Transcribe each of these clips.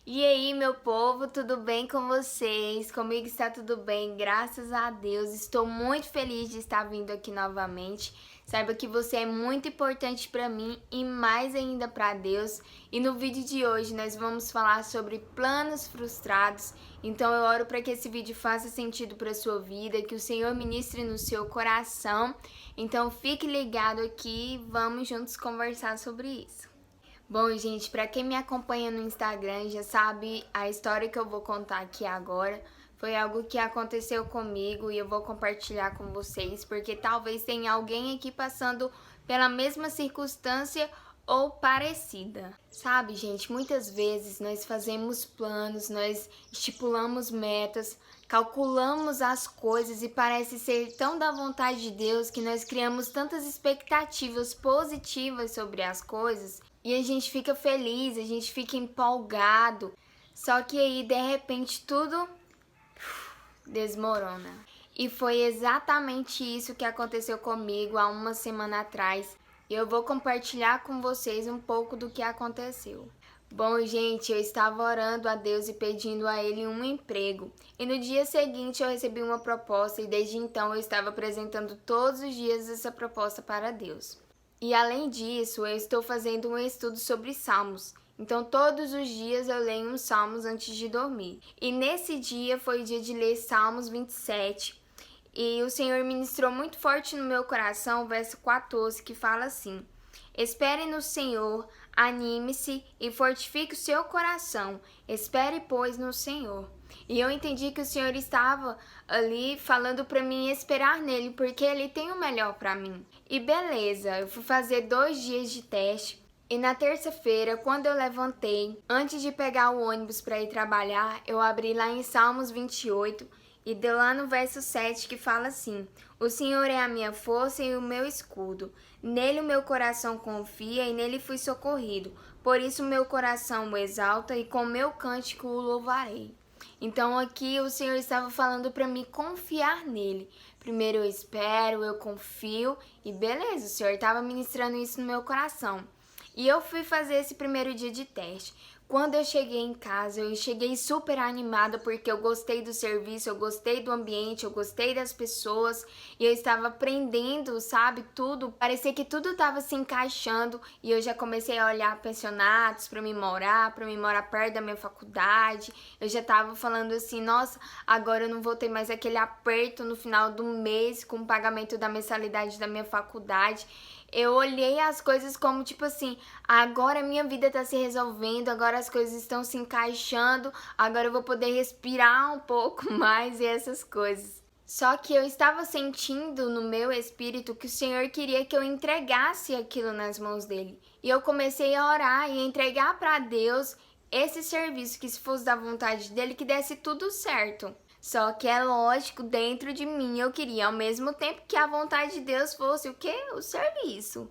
E aí, meu povo, tudo bem com vocês? Comigo está tudo bem, graças a Deus. Estou muito feliz de estar vindo aqui novamente. Saiba que você é muito importante para mim e mais ainda para Deus. E no vídeo de hoje nós vamos falar sobre planos frustrados. Então eu oro para que esse vídeo faça sentido para sua vida, que o Senhor ministre no seu coração. Então fique ligado aqui e vamos juntos conversar sobre isso. Bom, gente, para quem me acompanha no Instagram já sabe a história que eu vou contar aqui agora. Foi algo que aconteceu comigo e eu vou compartilhar com vocês, porque talvez tenha alguém aqui passando pela mesma circunstância ou parecida. Sabe, gente, muitas vezes nós fazemos planos, nós estipulamos metas, calculamos as coisas e parece ser tão da vontade de Deus que nós criamos tantas expectativas positivas sobre as coisas e a gente fica feliz, a gente fica empolgado. Só que aí, de repente, tudo desmorona. E foi exatamente isso que aconteceu comigo há uma semana atrás. E eu vou compartilhar com vocês um pouco do que aconteceu. Bom, gente, eu estava orando a Deus e pedindo a Ele um emprego. E no dia seguinte eu recebi uma proposta e desde então eu estava apresentando todos os dias essa proposta para Deus. E além disso, eu estou fazendo um estudo sobre Salmos. Então, todos os dias eu leio uns Salmos antes de dormir. E nesse dia foi o dia de ler Salmos 27. E o Senhor ministrou muito forte no meu coração o verso 14, que fala assim: Espere no Senhor, anime-se e fortifique o seu coração. Espere, pois, no Senhor. E eu entendi que o Senhor estava ali falando para mim esperar nele, porque ele tem o melhor para mim. E beleza, eu fui fazer 2 dias de teste. E na terça-feira, quando eu levantei, antes de pegar o ônibus para ir trabalhar, eu abri lá em Salmos 28 e deu lá no verso 7 que fala assim: O Senhor é a minha força e o meu escudo. Nele o meu coração confia e nele fui socorrido. Por isso o meu coração o exalta e com meu cântico o louvarei. Então aqui o Senhor estava falando para mim confiar nele. Primeiro eu espero, eu confio e beleza, o Senhor estava ministrando isso no meu coração. E eu fui fazer esse primeiro dia de teste. Quando eu cheguei em casa, eu cheguei super animada porque eu gostei do serviço, eu gostei do ambiente, eu gostei das pessoas e eu estava aprendendo, sabe, tudo. Parecia que tudo estava se encaixando e eu já comecei a olhar pensionatos para me morar perto da minha faculdade. Eu já estava falando assim, nossa, agora eu não vou ter mais aquele aperto no final do mês com o pagamento da mensalidade da minha faculdade. Eu olhei as coisas como tipo assim, agora minha vida tá se resolvendo, agora as coisas estão se encaixando, agora eu vou poder respirar um pouco mais e essas coisas. Só que eu estava sentindo no meu espírito que o Senhor queria que eu entregasse aquilo nas mãos dele. E eu comecei a orar e entregar para Deus esse serviço, que se fosse da vontade dele, que desse tudo certo. Só que é lógico, dentro de mim eu queria ao mesmo tempo que a vontade de Deus fosse o quê? O serviço.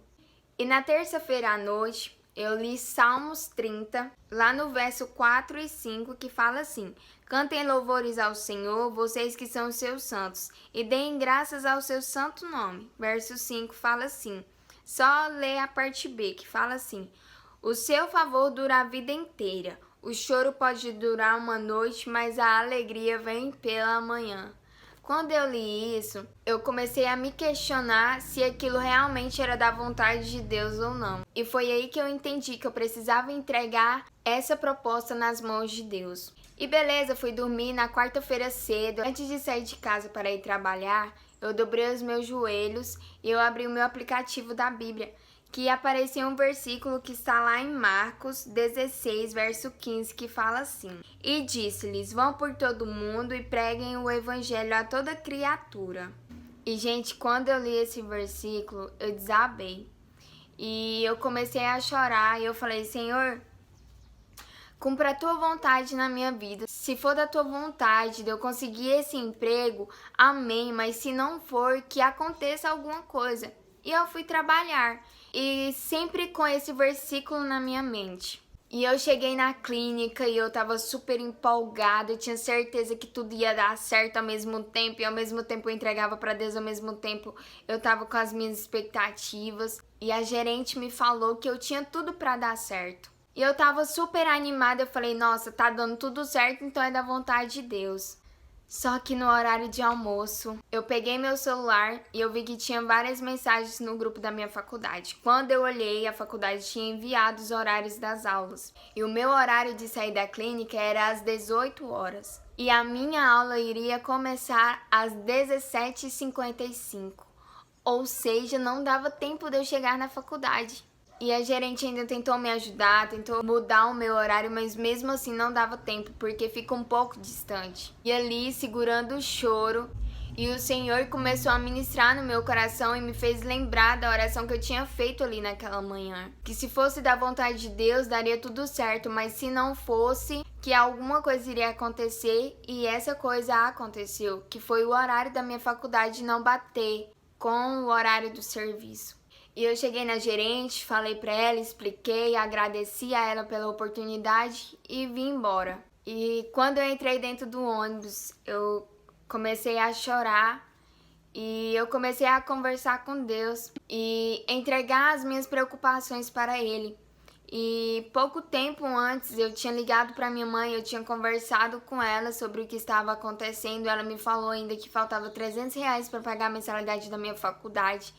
E na terça-feira à noite eu li Salmos 30, lá no verso 4 e 5, que fala assim: Cantem louvores ao Senhor, vocês que são os seus santos, e deem graças ao seu santo nome. Verso 5 fala assim, só lê a parte B, que fala assim: O seu favor dura a vida inteira. O choro pode durar uma noite, mas a alegria vem pela manhã. Quando eu li isso, eu comecei a me questionar se aquilo realmente era da vontade de Deus ou não. E foi aí que eu entendi que eu precisava entregar essa proposta nas mãos de Deus. E beleza, fui dormir na quarta-feira cedo. Antes de sair de casa para ir trabalhar, eu dobrei os meus joelhos e eu abri o meu aplicativo da Bíblia, que aparecia um versículo que está lá em Marcos 16, verso 15, que fala assim: E disse-lhes, vão por todo mundo e preguem o evangelho a toda criatura. E, gente, quando eu li esse versículo, eu desabei. E eu comecei a chorar e eu falei, Senhor, cumpra a tua vontade na minha vida. Se for da tua vontade de eu conseguir esse emprego, amém. Mas se não for, que aconteça alguma coisa. E eu fui trabalhar. E sempre com esse versículo na minha mente. E eu cheguei na clínica e eu tava super empolgada, eu tinha certeza que tudo ia dar certo ao mesmo tempo, e ao mesmo tempo eu entregava pra Deus, ao mesmo tempo eu tava com as minhas expectativas. E a gerente me falou que eu tinha tudo pra dar certo. E eu tava super animada, eu falei, nossa, tá dando tudo certo, então é da vontade de Deus. Só que no horário de almoço, eu peguei meu celular e eu vi que tinha várias mensagens no grupo da minha faculdade. Quando eu olhei, a faculdade tinha enviado os horários das aulas. E o meu horário de sair da clínica era às 18 horas. E a minha aula iria começar às 17h55. Ou seja, não dava tempo de eu chegar na faculdade. E a gerente ainda tentou me ajudar, tentou mudar o meu horário, mas mesmo assim não dava tempo, porque fica um pouco distante. E ali, segurando o choro, e o Senhor começou a ministrar no meu coração e me fez lembrar da oração que eu tinha feito ali naquela manhã. Que se fosse da vontade de Deus, daria tudo certo, mas se não fosse, que alguma coisa iria acontecer, e essa coisa aconteceu, que foi o horário da minha faculdade não bater com o horário do serviço. E eu cheguei na gerente, falei pra ela, expliquei, agradeci a ela pela oportunidade e vim embora. E quando eu entrei dentro do ônibus, eu comecei a chorar e eu comecei a conversar com Deus e entregar as minhas preocupações para Ele. E pouco tempo antes eu tinha ligado para minha mãe, eu tinha conversado com ela sobre o que estava acontecendo. Ela me falou ainda que faltava R$ 300 para pagar a mensalidade da minha faculdade.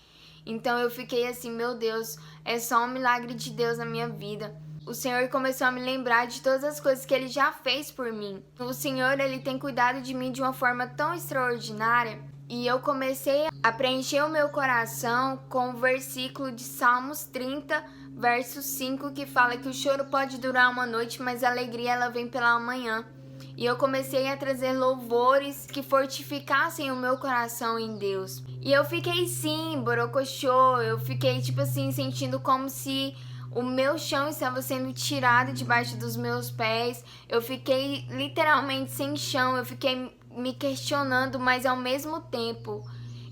Então eu fiquei assim, meu Deus, é só um milagre de Deus na minha vida. O Senhor começou a me lembrar de todas as coisas que Ele já fez por mim. O Senhor, Ele tem cuidado de mim de uma forma tão extraordinária. E eu comecei a preencher o meu coração com o versículo de Salmos 30, verso 5, que fala que o choro pode durar uma noite, mas a alegria ela vem pela manhã. E eu comecei a trazer louvores que fortificassem o meu coração em Deus. E eu fiquei sim, borocochô, eu fiquei tipo assim, sentindo como se o meu chão estava sendo tirado debaixo dos meus pés. Eu fiquei literalmente sem chão, eu fiquei me questionando, mas ao mesmo tempo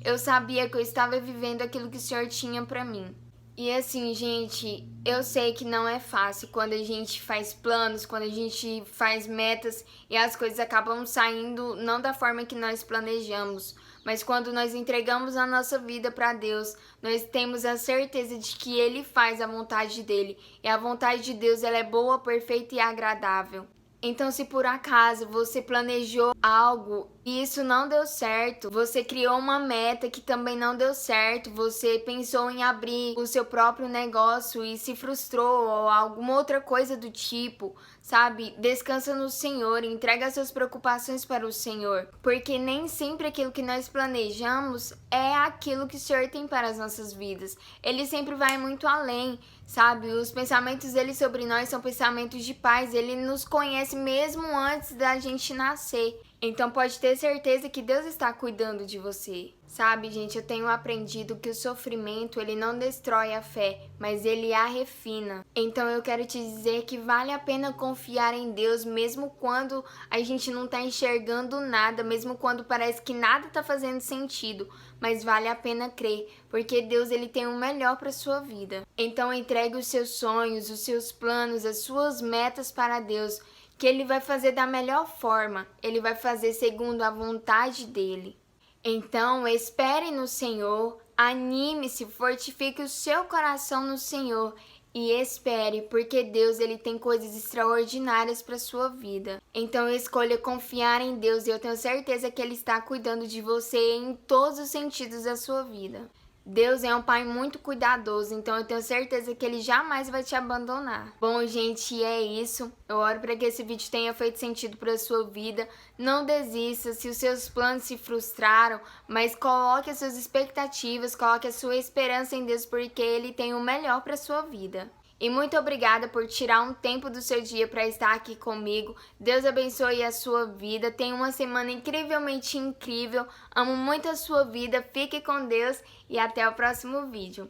eu sabia que eu estava vivendo aquilo que o Senhor tinha para mim. E assim, gente, eu sei que não é fácil quando a gente faz planos, quando a gente faz metas e as coisas acabam saindo não da forma que nós planejamos. Mas quando nós entregamos a nossa vida para Deus, nós temos a certeza de que Ele faz a vontade dEle. E a vontade de Deus ela é boa, perfeita e agradável. Então, se por acaso você planejou algo e isso não deu certo, você criou uma meta que também não deu certo, você pensou em abrir o seu próprio negócio e se frustrou ou alguma outra coisa do tipo, sabe? Descansa no Senhor, entrega suas preocupações para o Senhor, porque nem sempre aquilo que nós planejamos é aquilo que o Senhor tem para as nossas vidas. Ele sempre vai muito além, sabe? Os pensamentos dele sobre nós são pensamentos de paz, ele nos conhece mesmo antes da gente nascer. Então pode ter certeza que Deus está cuidando de você. Sabe, gente, eu tenho aprendido que o sofrimento, ele não destrói a fé, mas ele a refina. Então eu quero te dizer que vale a pena confiar em Deus, mesmo quando a gente não está enxergando nada, mesmo quando parece que nada está fazendo sentido, mas vale a pena crer, porque Deus, ele tem o melhor para sua vida. Então entregue os seus sonhos, os seus planos, as suas metas para Deus, que Ele vai fazer da melhor forma, Ele vai fazer segundo a vontade dEle. Então, espere no Senhor, anime-se, fortifique o seu coração no Senhor e espere, porque Deus ele tem coisas extraordinárias para sua vida. Então, escolha confiar em Deus e eu tenho certeza que Ele está cuidando de você em todos os sentidos da sua vida. Deus é um pai muito cuidadoso, então eu tenho certeza que Ele jamais vai te abandonar. Bom, gente, é isso. Eu oro para que esse vídeo tenha feito sentido para a sua vida. Não desista se os seus planos se frustraram, mas coloque as suas expectativas, coloque a sua esperança em Deus, porque Ele tem o melhor para a sua vida. E muito obrigada por tirar um tempo do seu dia para estar aqui comigo. Deus abençoe a sua vida. Tenha uma semana incrivelmente incrível. Amo muito a sua vida. Fique com Deus e até o próximo vídeo.